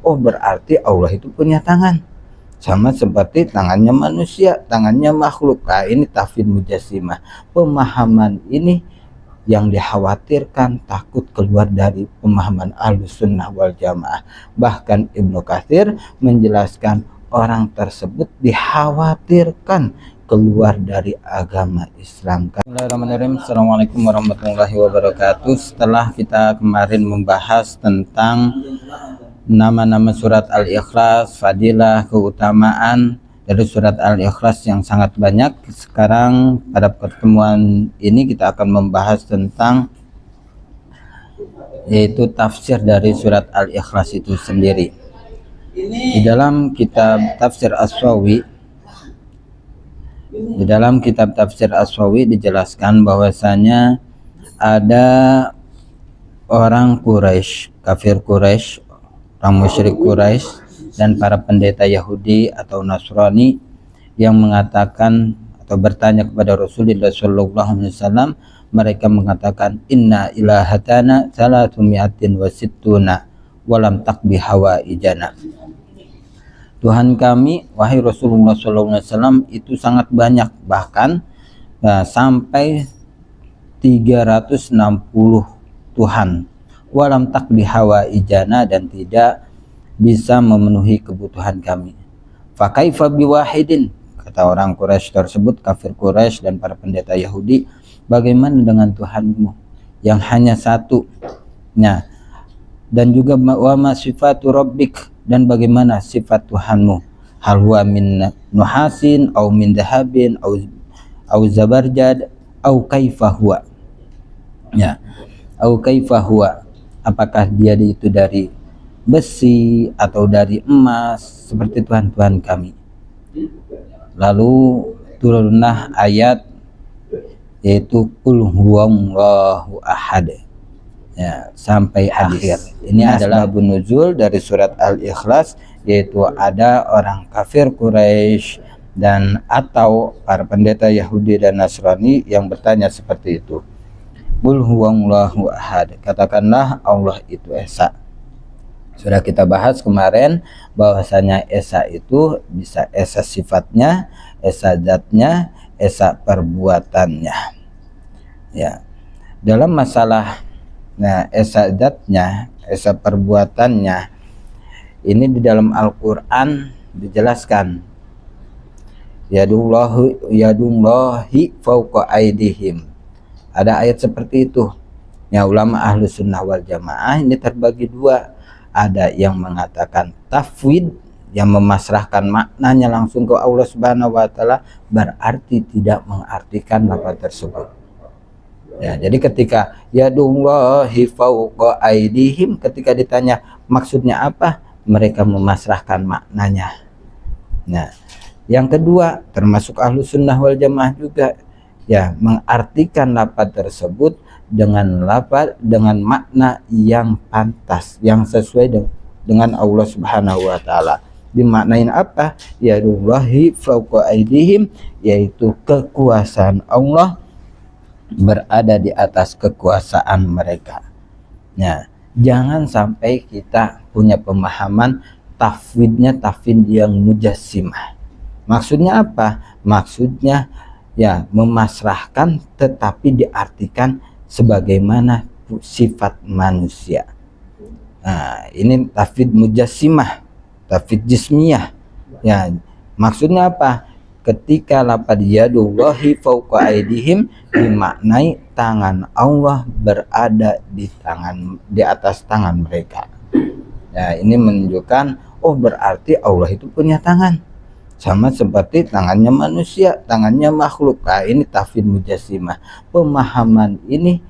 oh berarti Allah itu punya tangan, sama seperti tangannya manusia, tangannya makhluk. Nah, ini tafwid mujassimah. Pemahaman ini yang dikhawatirkan takut keluar dari pemahaman Ahlussunnah wal Jamaah. Bahkan Ibnu Katsir menjelaskan orang tersebut dikhawatirkan keluar dari agama Islam. Bismillahirrahmanirrahim. Assalamualaikum warahmatullahi wabarakatuh. Setelah kita kemarin membahas tentang nama-nama surat Al-Ikhlas, fadilah, keutamaan dari surat Al-Ikhlas yang sangat banyak, sekarang pada pertemuan ini kita akan membahas tentang yaitu tafsir dari surat Al-Ikhlas itu sendiri. Di dalam kitab tafsir As-Sawi, dijelaskan bahwasanya ada orang Quraisy, kafir Quraisy, orang musyrik Quraisy dan para pendeta Yahudi atau Nasrani yang mengatakan atau bertanya kepada Rasulullah SAW. Mereka mengatakan, inna ilahatana salatumiatin wasittuna walam takbi hawa ijana. Tuhan kami, wahai Rasulullah SAW, itu sangat banyak, bahkan sampai 360 Tuhan. Walam takbi hawa ijana, dan tidak bisa memenuhi kebutuhan kami. Fakaifa biwahidin, kata orang Quraisy tersebut, kafir Quraisy dan para pendeta Yahudi, bagaimana dengan Tuhanmu yang hanya satu? Nah, dan juga wa ma sifatu rabbik, dan bagaimana sifat Tuhanmu? Hal huwa min nuhasin au min dahabin au zabarjad au kaifa huwa. Ya, au kaifa huwa, apakah dia itu dari besi atau dari emas seperti Tuhan-Tuhan kami. Lalu turunlah ayat yaitu qul huwallahu ahad, ya, sampai akhir. Ini adalah nuzul dari surat Al-Ikhlas, yaitu ada orang kafir Quraisy dan atau para pendeta Yahudi dan Nasrani yang bertanya seperti itu. Qul huwallahu ahad, katakanlah Allah itu esa. Sudah kita bahas kemarin bahwasanya esa itu bisa esa sifatnya, esa zatnya, esa perbuatannya. Ya. Dalam masalah esa zatnya, esa perbuatannya, ini di dalam Al-Qur'an dijelaskan. Yadullahi fawqa aydihim. Ada ayat seperti itu. Ya, ulama Ahlussunnah wal Jamaah ini terbagi dua. Ada yang mengatakan tafwid, yang memasrahkan maknanya langsung ke Allah Subhanahu wa taala, berarti tidak mengartikan lafaz tersebut. Ya, jadi ketika yadullahi fawqa aydihim, ketika ditanya maksudnya apa, mereka memasrahkan maknanya. Nah, yang kedua termasuk Ahlussunnah wal Jamaah juga, ya, mengartikan lafaz tersebut dengan makna yang pantas, yang sesuai dengan Allah Subhanahu wa taala. Dimaknain apa? Yadullahi fawqa aydihim, yaitu kekuasaan Allah berada di atas kekuasaan mereka. Nah, jangan sampai kita punya pemahaman tafwidnya tafwid yang mujassimah. Maksudnya apa? Maksudnya ya memasrahkan tetapi diartikan sebagaimana sifat manusia. Nah, ini tafwid mujassimah, tafwid jismiyah. Ya, maksudnya apa? Ketika lafaz yadullahi fawqa aydihim dimaknai tangan Allah berada di atas tangan mereka. Ya, ini menunjukkan oh berarti Allah itu punya tangan, sama seperti tangannya manusia, tangannya makhluk. Nah, ini tafwid mujassimah. Pemahaman ini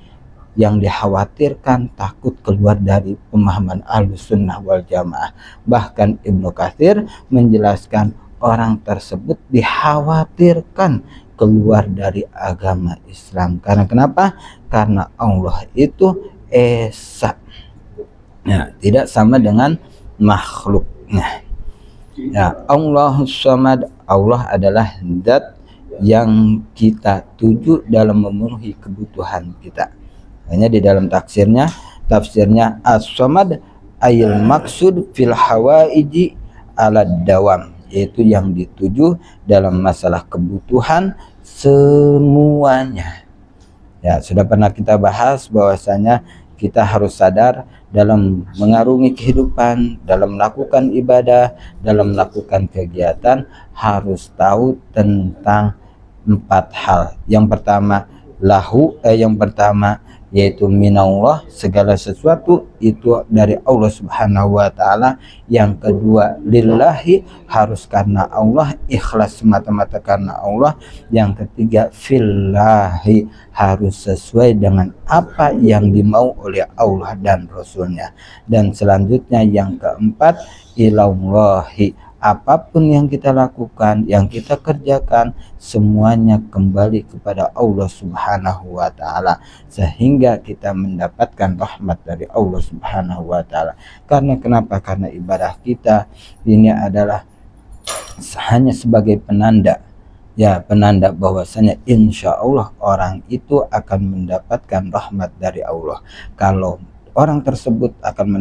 yang dikhawatirkan takut keluar dari pemahaman Ahlussunnah wal Jamaah. Bahkan Ibnu Katsir menjelaskan orang tersebut dikhawatirkan keluar dari agama Islam. Karena kenapa? Karena Allah itu esa, ya, tidak sama dengan makhluknya. Ya, Allahus Samad, Allah adalah zat yang kita tuju dalam memenuhi kebutuhan kita. Hanya di dalam tafsirnya As-Samad ayil maksud fil hawaiji ala dawam, yaitu yang dituju dalam masalah kebutuhan semuanya. Ya, sudah pernah kita bahas bahwasanya kita harus sadar dalam mengarungi kehidupan, dalam melakukan ibadah, dalam melakukan kegiatan harus tahu tentang 4 hal. Yang pertama yang pertama yaitu minallah, segala sesuatu itu dari Allah Subhanahu wa taala. Yang kedua lillahi, harus karena Allah, ikhlas semata-mata karena Allah. Yang ketiga fillahi, harus sesuai dengan apa yang dimau oleh Allah dan Rasulnya. Dan selanjutnya yang keempat ilallahi, apapun yang kita lakukan, yang kita kerjakan, semuanya kembali kepada Allah Subhanahu wa taala, sehingga kita mendapatkan rahmat dari Allah Subhanahu wa taala. Karena kenapa? Karena ibadah kita ini adalah hanya sebagai penanda, ya, penanda bahwasanya insya Allah orang itu akan mendapatkan rahmat dari Allah. Kalau orang tersebut akan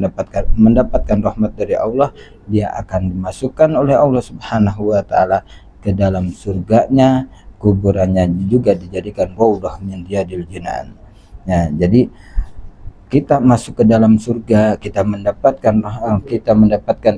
mendapatkan rahmat dari Allah, dia akan dimasukkan oleh Allah Subhanahu wa taala ke dalam surganya, kuburannya juga dijadikan raudhah min riyadil jinan. Nah, jadi kita masuk ke dalam surga, kita mendapatkan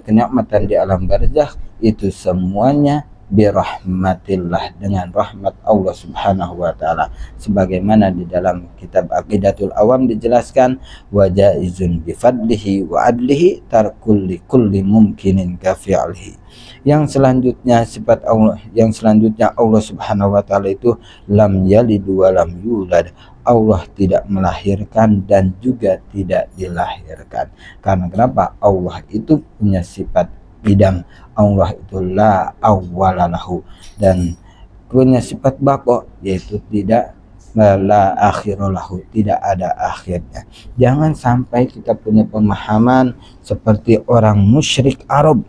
kenikmatan di alam barzakh, itu semuanya birahmatillah, dengan rahmat Allah Subhanahu wa taala, sebagaimana di dalam kitab Aqidatul Awam dijelaskan, wa jaizun bi fadlihi wa adlihi tarkul likulli mumkinin ka fi'lihi. Yang selanjutnya sifat Allah, yang selanjutnya Allah Subhanahu wa taala itu lam yalid wa lam yulad, Allah tidak melahirkan dan juga tidak dilahirkan. Karena kenapa? Allah itu punya sifat idam, Allah itu la awwalalahu, dan punya sifat baqo, yaitu tidak la akhiralahu, tidak ada akhirnya. Jangan sampai kita punya pemahaman seperti orang musyrik Arab.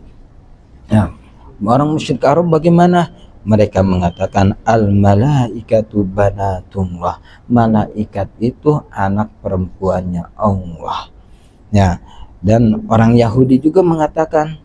Nah, orang musyrik Arab bagaimana? Mereka mengatakan al malaikatu banatullah, malaikat itu anak perempuannya Allah. Ya, dan orang Yahudi juga mengatakan,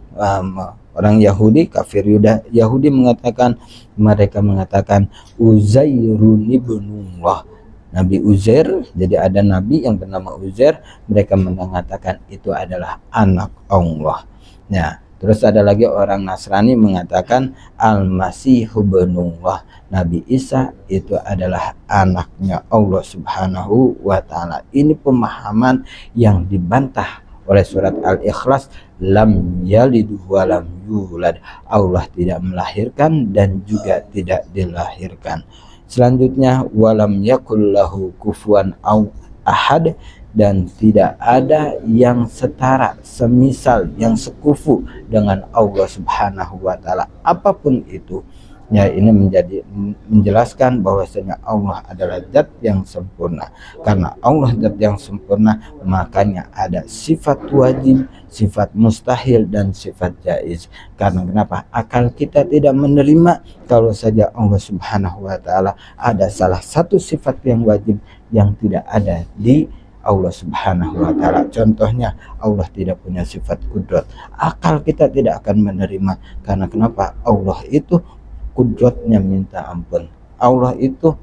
orang Yahudi, kafir Yahudi mengatakan, mereka mengatakan Uzairun ibnullah, Nabi Uzair. Jadi ada nabi yang bernama Uzair, mereka mengatakan itu adalah anak Allah. Nah, terus ada lagi orang Nasrani mengatakan Al-Masihu ibnullah, Nabi Isa itu adalah anaknya Allah Subhanahu wa taala. Ini pemahaman yang dibantah oleh surat Al-Ikhlas, lam yalid wa lam yulad, Allah tidak melahirkan dan juga tidak dilahirkan. Selanjutnya walam yakul lahu kufuwan ahad, dan tidak ada yang setara, semisal, yang sekufu dengan Allah Subhanahu wa taala apapun itu. Ya, ini menjelaskan bahwasanya Allah adalah zat yang sempurna. Karena Allah zat yang sempurna, makanya ada sifat wajib, sifat mustahil, dan sifat jaiz. Karena kenapa? Akal kita tidak menerima kalau saja Allah Subhanahu wa taala ada salah satu sifat yang wajib yang tidak ada di Allah Subhanahu wa taala. Contohnya, Allah tidak punya sifat kudrat. Akal kita tidak akan menerima. Karena kenapa? Allah itu kudratnya minta ampun. Allah itu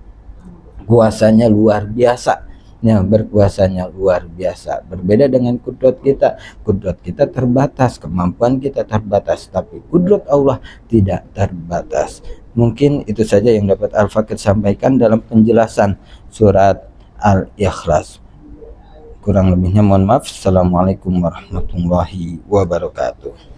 kuasanya luar biasa. Ya, berkuasanya luar biasa. Berbeda dengan kudrat kita. Kudrat kita terbatas, kemampuan kita terbatas, tapi kudrat Allah tidak terbatas. Mungkin itu saja yang dapat Al-Fakir sampaikan dalam penjelasan surat Al-Ikhlas. Kurang lebihnya mohon maaf. Assalamualaikum warahmatullahi wabarakatuh.